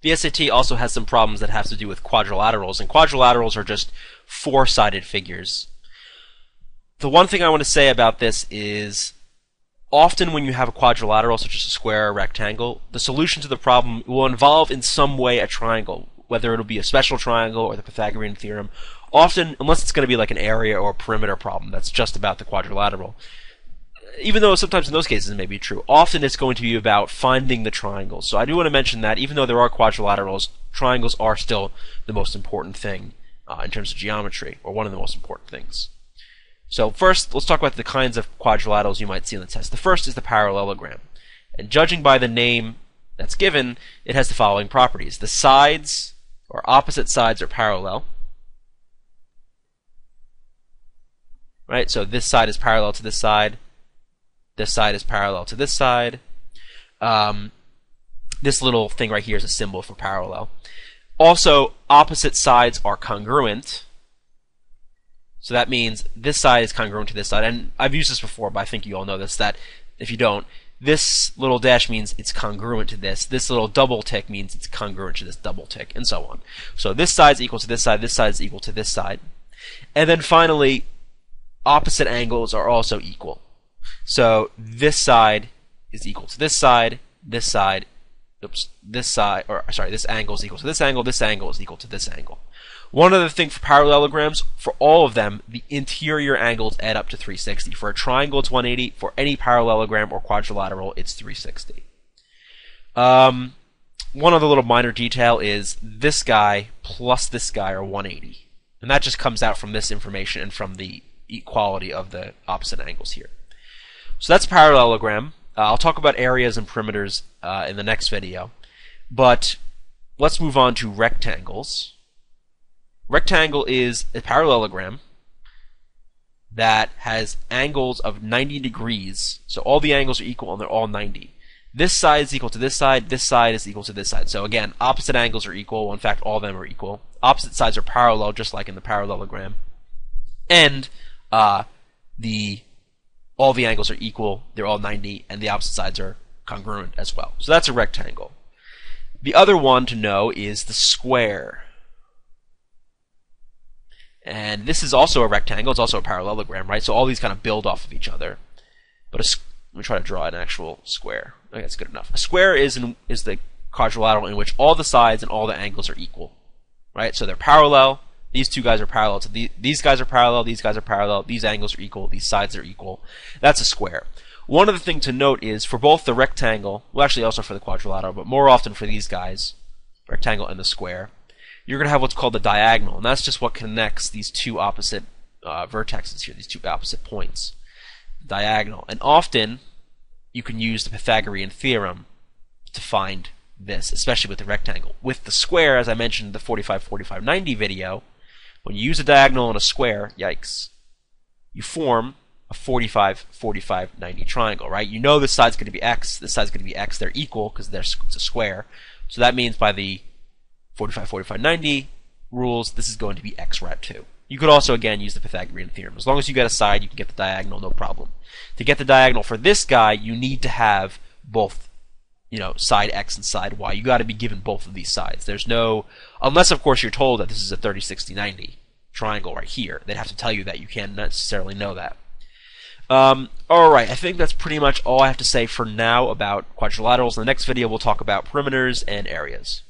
The SAT also has some problems that have to do with quadrilaterals, and quadrilaterals are just four-sided figures. The one thing I want to say about this is often when you have a quadrilateral, such as a square or a rectangle, the solution to the problem will involve in some way a triangle, whether it'll be a special triangle or the Pythagorean theorem. Often, unless it's going to be like an area or a perimeter problem that's just about the quadrilateral, even though sometimes in those cases it may be true, often it's going to be about finding the triangles. So I do want to mention that even though there are quadrilaterals, triangles are still the most important thing in terms of geometry, or one of the most important things. So first, let's talk about the kinds of quadrilaterals you might see in the test. The first is the parallelogram. And judging by the name that's given, it has the following properties. The sides, or opposite sides, are parallel. Right? So this side is parallel to this side. This side is parallel to this side. This little thing right here is a symbol for parallel. Also, opposite sides are congruent. So that means this side is congruent to this side. And I've used this before, but I think you all know this, that if you don't, this little dash means it's congruent to this. This little double tick means it's congruent to this double tick, and so on. So this side is equal to this side is equal to this side. And then finally, opposite angles are also equal. So this side is equal to this side, this side, this angle is equal to this angle is equal to this angle. One other thing for parallelograms, for all of them, the interior angles add up to 360. For a triangle, it's 180. For any parallelogram or quadrilateral, it's 360. One other little minor detail is this guy plus this guy are 180. And that just comes out from this information and from the equality of the opposite angles here. So that's a parallelogram. I'll talk about areas and perimeters in the next video. But let's move on to rectangles. Rectangle is a parallelogram that has angles of 90 degrees. So all the angles are equal and they're all 90. This side is equal to this side is equal to this side. So again, opposite angles are equal. Well, in fact, all of them are equal. Opposite sides are parallel, just like in the parallelogram. And all the angles are equal, they're all 90, and the opposite sides are congruent as well. So that's a rectangle. The other one to know is the square. And this is also a rectangle, it's also a parallelogram, right? So all these kind of build off of each other. But let me try to draw an actual square. Okay, that's good enough. A square is the quadrilateral in which all the sides and all the angles are equal, right? So they're parallel. These two guys are parallel to these guys are parallel, these guys are parallel, these angles are equal, these sides are equal. That's a square. One other thing to note is for both the rectangle, well actually also for the quadrilateral, but more often for these guys, rectangle and the square, you're going to have what's called the diagonal, and that's just what connects these two opposite vertexes here, these two opposite points. Diagonal. And often you can use the Pythagorean theorem to find this, especially with the rectangle. With the square, as I mentioned in the 45-45-90 video, when you use a diagonal on a square, yikes, you form a 45-45-90 triangle, right? You know this side's going to be x, this side's going to be x, they're equal because it's a square. So that means by the 45-45-90 rules, this is going to be x rat 2. You could also, again, use the Pythagorean theorem. As long as you get a side, you can get the diagonal, no problem. To get the diagonal for this guy, you need to have both, side x and side y. You got to be given both of these sides. There's no, unless of course you're told that this is a 30-60-90 triangle right here. They'd have to tell you that. You can't necessarily know that. Alright, I think that's pretty much all I have to say for now about quadrilaterals. In the next video, we'll talk about perimeters and areas.